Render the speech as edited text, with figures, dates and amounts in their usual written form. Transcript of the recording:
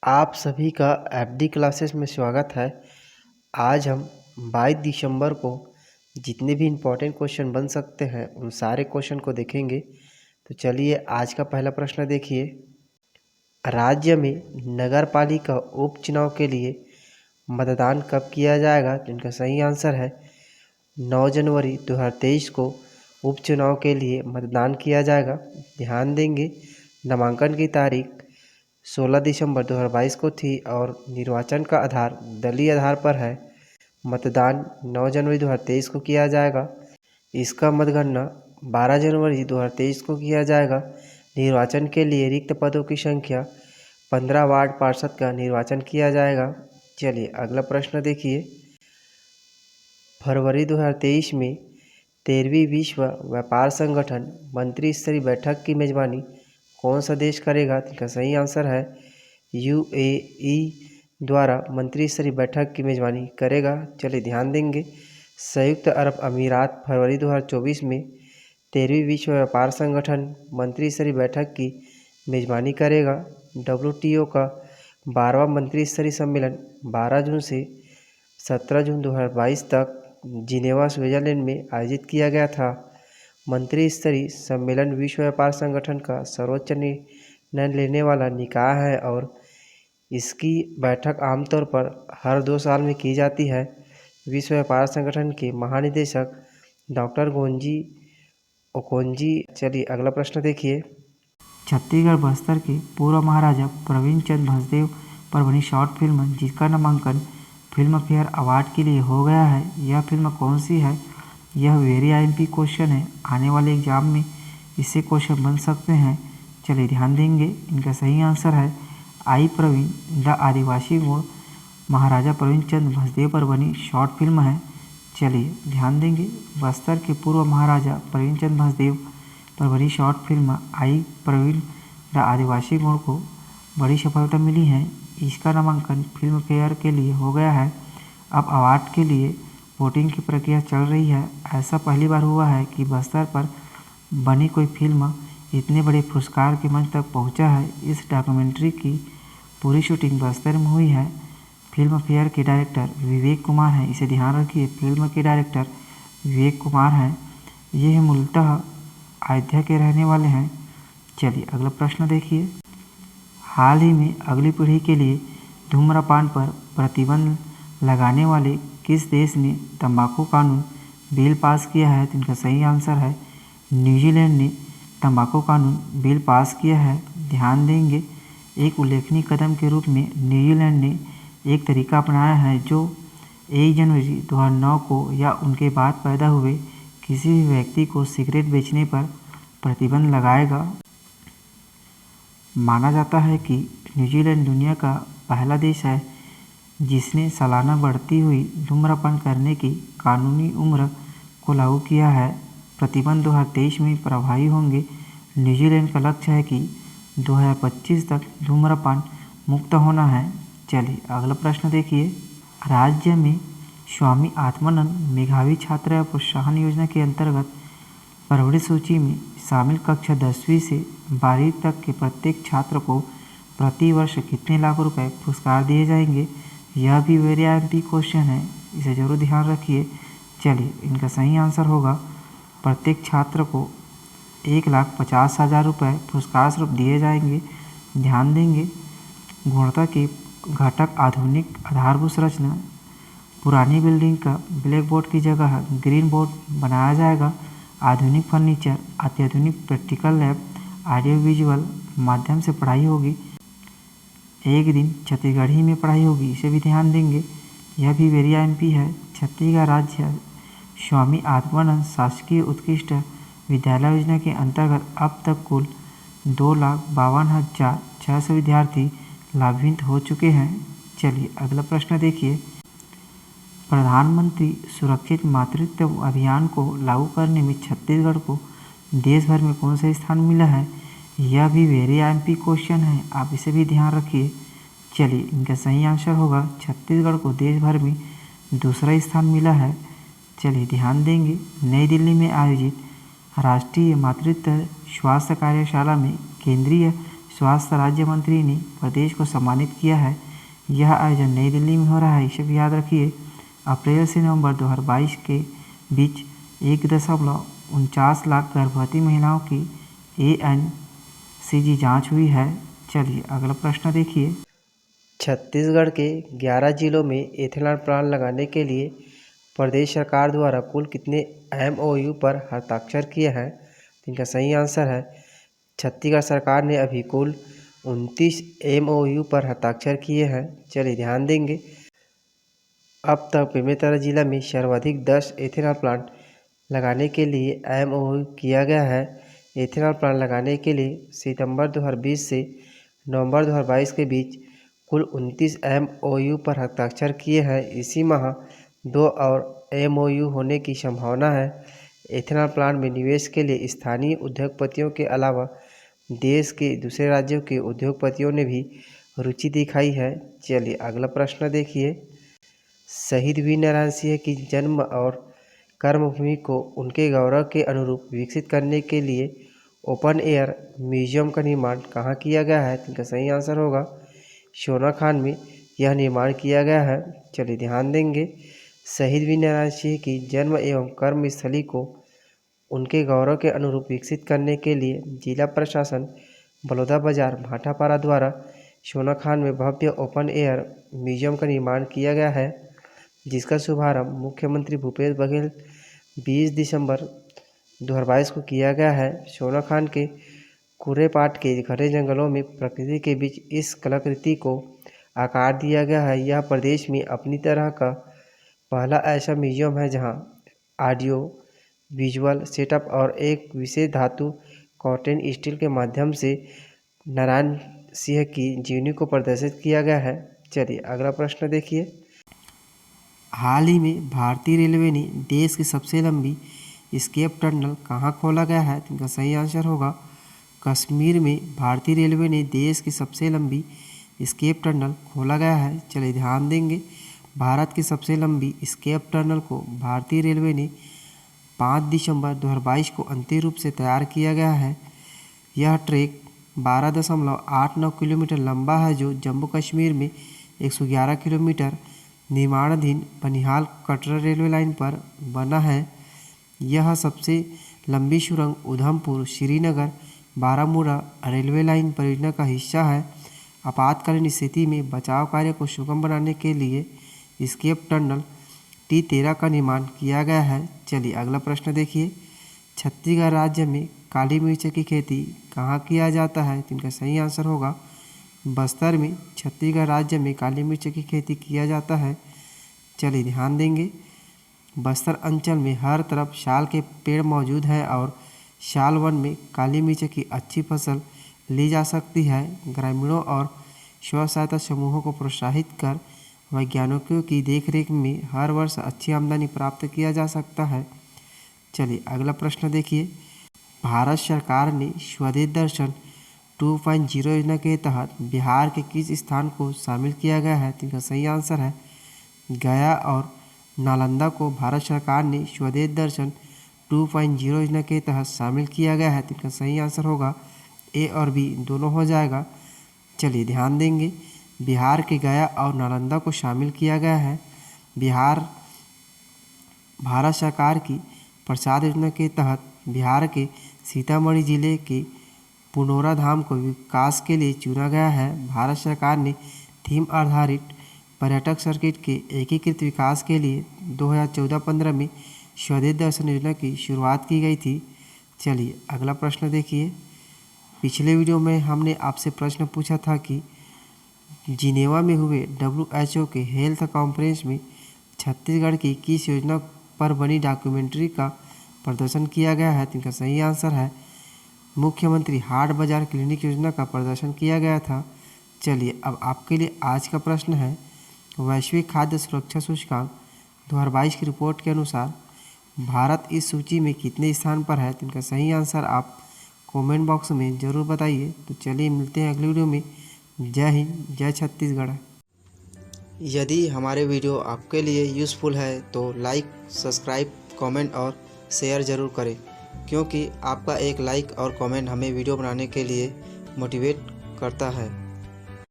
आप सभी का एफडी क्लासेस में स्वागत है। आज हम 22 दिसंबर को जितने भी इम्पोर्टेंट क्वेश्चन बन सकते हैं उन सारे क्वेश्चन को देखेंगे। तो चलिए आज का पहला प्रश्न देखिए। राज्य में नगरपालिका उपचुनाव के लिए मतदान कब किया जाएगा? तो इनका सही आंसर है 9 जनवरी 2023 को उपचुनाव के लिए मतदान किया जाएगा। ध्यान देंगे नामांकन की तारीख 16 दिसंबर 2022 को थी और निर्वाचन का आधार दलीय आधार पर है। मतदान 9 जनवरी 2023 को किया जाएगा। इसका मतगणना 12 जनवरी 2023 को किया जाएगा। निर्वाचन के लिए रिक्त पदों की संख्या 15 वार्ड पार्षद का निर्वाचन किया जाएगा। चलिए अगला प्रश्न देखिए। फरवरी 2023 में 13वीं विश्व व्यापार संगठन मंत्री स्तरीय बैठक की मेजबानी कौन सा देश करेगा? तो इसका सही आंसर है यूएई द्वारा मंत्री स्तरीय बैठक की मेजबानी करेगा। चलिए ध्यान देंगे संयुक्त अरब अमीरात फरवरी 2024 में 13वीं विश्व व्यापार संगठन मंत्री स्तरीय बैठक की मेजबानी करेगा। डब्ल्यूटीओ का 12वां मंत्री स्तरीय सम्मेलन 12 जून से 17 जून 2022 तक जिनेवा स्विट्जरलैंड में आयोजित किया गया था। मंत्री स्तरीय सम्मेलन विश्व व्यापार संगठन का सर्वोच्च निर्णय लेने वाला निकाय है और इसकी बैठक आमतौर पर हर 2 साल में की जाती है। विश्व व्यापार संगठन के महानिदेशक डॉक्टर गोंजी ओकोंजी। चलिए अगला प्रश्न देखिए। छत्तीसगढ़ बस्तर के पूर्व महाराजा प्रवीण चंद्र भंजदेव पर बनी शॉर्ट फिल्म जिसका नामांकन फिल्म फेयर अवार्ड के लिए हो गया है, यह फिल्म कौन सी है? यह वेरी आईएमपी क्वेश्चन है। आने वाले एग्जाम में इससे क्वेश्चन बन सकते हैं। चलिए ध्यान देंगे इनका सही आंसर है आई प्रवीण द आदिवासी मोड़ महाराजा प्रवीण चंद्र भंजदेव पर बनी शॉर्ट फिल्म है। चलिए ध्यान देंगे बस्तर के पूर्व महाराजा प्रवीण चंद्र भंजदेव पर बनी short film I Praveen the Adivasi मोड़ को बड़ी सफलता मिली है। इसका नामांकन फिल्म फेयर के लिए हो गया है। अब अवार्ड के लिए वोटिंग की प्रक्रिया चल रही है। ऐसा पहली बार हुआ है कि बस्तर पर बनी कोई फिल्म इतने बड़े पुरस्कार के मंच तक पहुंचा है। इस डॉक्यूमेंट्री की पूरी शूटिंग बस्तर में हुई है। फिल्म फेयर के डायरेक्टर विवेक कुमार हैं। इसे ध्यान रखिए, फिल्म के डायरेक्टर विवेक कुमार हैं। ये मूलतः अयोध्या के रहने वाले हैं। चलिए अगला प्रश्न देखिए। हाल ही में अगली पीढ़ी के लिए धूम्रपान पर प्रतिबंध लगाने वाले किस देश ने तंबाकू कानून बिल पास किया है? तो इनका सही आंसर है न्यूजीलैंड ने तंबाकू कानून बिल पास किया है। ध्यान देंगे एक उल्लेखनीय कदम के रूप में न्यूजीलैंड ने एक तरीका अपनाया है जो 1 जनवरी 2009 को या उनके बाद पैदा हुए किसी भी व्यक्ति को सिगरेट बेचने पर प्रतिबंध लगाएगा। माना जाता है कि न्यूजीलैंड दुनिया का पहला देश है जिसने सालाना बढ़ती हुई धूम्रपान करने की कानूनी उम्र को लागू किया है। प्रतिबंध 2023 में प्रभावी होंगे। न्यूजीलैंड का लक्ष्य है कि 2025 तक धूम्रपान मुक्त होना है। चलिए अगला प्रश्न देखिए। राज्य में स्वामी आत्मानंद मेधावी छात्र प्रोत्साहन योजना के अंतर्गत प्रायोरिटी सूची में शामिल कक्षा 10वीं से 12वीं तक के प्रत्येक छात्र को प्रति वर्ष कितने लाख रुपए पुरस्कार दिए जाएंगे? यह भी वेरी आईएमपी क्वेश्चन है, इसे जरूर ध्यान रखिए। चलिए इनका सही आंसर होगा प्रत्येक छात्र को 1,50,000 रुपये पुरस्कार स्वरूप दिए जाएंगे। ध्यान देंगे गुणवत्ता के घटक आधुनिक आधारभूत संरचना, पुरानी बिल्डिंग का ब्लैक बोर्ड की जगह ग्रीन बोर्ड बनाया जाएगा। आधुनिक फर्नीचर, अत्याधुनिक प्रैक्टिकल लैब, ऑडियो विजुअल माध्यम से पढ़ाई होगी। एक दिन छत्तीसगढ़ी में पढ़ाई होगी, इसे भी ध्यान देंगे। यह भी वेरी आईएमपी है। छत्तीसगढ़ राज्य स्वामी आत्मानंद शासकीय उत्कृष्ट विद्यालय योजना के अंतर्गत अब तक कुल 2,52,600 विद्यार्थी लाभान्वित हो चुके हैं। चलिए अगला प्रश्न देखिए। प्रधानमंत्री सुरक्षित मातृत्व अभियान को लागू करने में छत्तीसगढ़ को देश भर में कौन सा स्थान मिला है? यह भी वेरी आईएमपी क्वेश्चन है, आप इसे भी ध्यान रखिए। चलिए इनका सही आंसर होगा छत्तीसगढ़ को देश भर में दूसरा स्थान मिला है। चलिए ध्यान देंगे नई दिल्ली में आयोजित राष्ट्रीय मातृत्व स्वास्थ्य कार्यशाला में केंद्रीय स्वास्थ्य राज्य मंत्री ने प्रदेश को सम्मानित किया है। यह आयोजन नई दिल्ली में हो रहा है, इसे भी याद रखिए। अप्रैल से नवंबर 2022 के बीच 1.49 लाख गर्भवती महिलाओं की ANCG जांच हुई है। चलिए अगला प्रश्न देखिए। छत्तीसगढ़ के 11 जिलों में एथेनॉल प्लांट लगाने के लिए प्रदेश सरकार द्वारा कुल कितने MOU पर हस्ताक्षर किए हैं? इनका सही आंसर है छत्तीसगढ़ सरकार ने अभी कुल 29 MOU पर हस्ताक्षर किए हैं। चलिए ध्यान देंगे। अब तक बेमेतरा जिला में सर्वाधिक 10 एथेनॉल प्लांट लगाने के लिए MOU किया गया है। एथेनॉल प्लांट लगाने के लिए सितंबर 2020 से नवंबर 2022 के बीच कुल 29 MOU पर हस्ताक्षर किए हैं। इसी माह 2 और MOU होने की संभावना है। एथेनॉल प्लांट में निवेश के लिए स्थानीय उद्योगपतियों के अलावा देश के दूसरे राज्यों के उद्योगपतियों ने भी रुचि दिखाई है। चलिए अगला प्रश्न देखिए। शहीद वीरनारायण सिंह की जन्म और कर्मभूमि को उनके गौरव के अनुरूप विकसित करने के लिए ओपन एयर म्यूजियम का निर्माण कहाँ किया गया है? इनका सही आंसर होगा सोनाखान में यह निर्माण किया गया है। चलिए ध्यान देंगे। शहीद वीरनारायण सिंह की जन्म एवं कर्मस्थली को उनके गौरव के अनुरूप विकसित करने के लिए जिला प्रशासन बलौदाबाजार भाटापारा द्वारा सोनाखान में भव्य ओपन एयर म्यूजियम का निर्माण किया गया है, जिसका शुभारंभ मुख्यमंत्री भूपेश बघेल 20 दिसंबर 2022 को किया गया है। सोनाखान के कुरेपाट के घने जंगलों में प्रकृति के बीच इस कलाकृति को आकार दिया गया है। यह प्रदेश में अपनी तरह का पहला ऐसा म्यूजियम है जहां ऑडियो विजुअल सेटअप और एक विशेष धातु कॉटन स्टील के माध्यम से नारायण सिंह की जीवनी को प्रदर्शित किया गया है। चलिए अगला प्रश्न देखिए। हाल ही में भारतीय रेलवे ने देश की सबसे लंबी एस्केप टनल कहाँ खोला गया है? इनका सही आंसर होगा कश्मीर में भारतीय रेलवे ने देश की सबसे लंबी एस्केप टनल खोला गया है। चलिए ध्यान देंगे। भारत की सबसे लंबी एस्केप टनल को भारतीय रेलवे ने 5 दिसंबर 2022 को अंतिम रूप से तैयार किया गया है। यह ट्रैक 12.89 किलोमीटर लंबा है, जो जम्मू कश्मीर में 111 किलोमीटर निर्माणाधीन बनिहाल कटरा रेलवे लाइन पर बना है। यह सबसे लंबी सुरंग उधमपुर श्रीनगर बारामूला रेलवे लाइन परियोजना का हिस्सा है। आपातकालीन स्थिति में बचाव कार्य को सुगम बनाने के लिए एस्केप टनल T13 का निर्माण किया गया है। चलिए अगला प्रश्न देखिए। छत्तीसगढ़ राज्य में काली मिर्च की खेती कहाँ किया जाता है? तो इनका सही आंसर होगा बस्तर में छत्तीसगढ़ राज्य में काली मिर्च की खेती किया जाता है। चलिए ध्यान देंगे। बस्तर अंचल में हर तरफ साल के पेड़ मौजूद हैं और साल वन में काली मिर्च की अच्छी फसल ली जा सकती है। ग्रामीणों और स्व सहायता समूहों को प्रोत्साहित कर वैज्ञानिकों की देखरेख में हर वर्ष अच्छी आमदनी प्राप्त किया जा सकता है। चलिए अगला प्रश्न देखिए। भारत सरकार ने स्वदेश दर्शन 2.0 योजना के तहत बिहार के किस स्थान को शामिल किया गया है? इनका सही आंसर है गया और नालंदा को भारत सरकार ने स्वदेश दर्शन 2.0 योजना के तहत शामिल किया गया है। इनका सही आंसर होगा A और B दोनों हो जाएगा। चलिए ध्यान देंगे। बिहार के गया और नालंदा को शामिल किया गया है। बिहार भारत सरकार की प्रसाद योजना के तहत बिहार के सीतामढ़ी जिले के पुनौरा धाम को विकास के लिए चुना गया है। भारत सरकार ने थीम आधारित पर्यटक सर्किट के एकीकृत विकास के लिए 2014-15 में स्वदेश दर्शन योजना की शुरुआत की गई थी। चलिए अगला प्रश्न देखिए। पिछले वीडियो में हमने आपसे प्रश्न पूछा था कि जिनेवा में हुए WHO के हेल्थ कॉन्फ्रेंस में छत्तीसगढ़ की किस योजना पर बनी डॉक्यूमेंट्री का प्रदर्शन किया गया है? इनका सही आंसर है मुख्यमंत्री हाट बाजार क्लिनिक योजना का प्रदर्शन किया गया था। चलिए अब आपके लिए आज का प्रश्न है। वैश्विक खाद्य सुरक्षा सूचकांक 2022 की रिपोर्ट के अनुसार भारत इस सूची में कितने स्थान पर है? तो इनका सही आंसर आप कमेंट बॉक्स में ज़रूर बताइए। तो चलिए मिलते हैं अगली वीडियो में। जय हिंद, जय छत्तीसगढ़। यदि हमारे वीडियो आपके लिए यूज़फुल है तो लाइक, सब्सक्राइब, कमेंट और शेयर ज़रूर करें, क्योंकि आपका एक लाइक और कमेंट हमें वीडियो बनाने के लिए मोटिवेट करता है।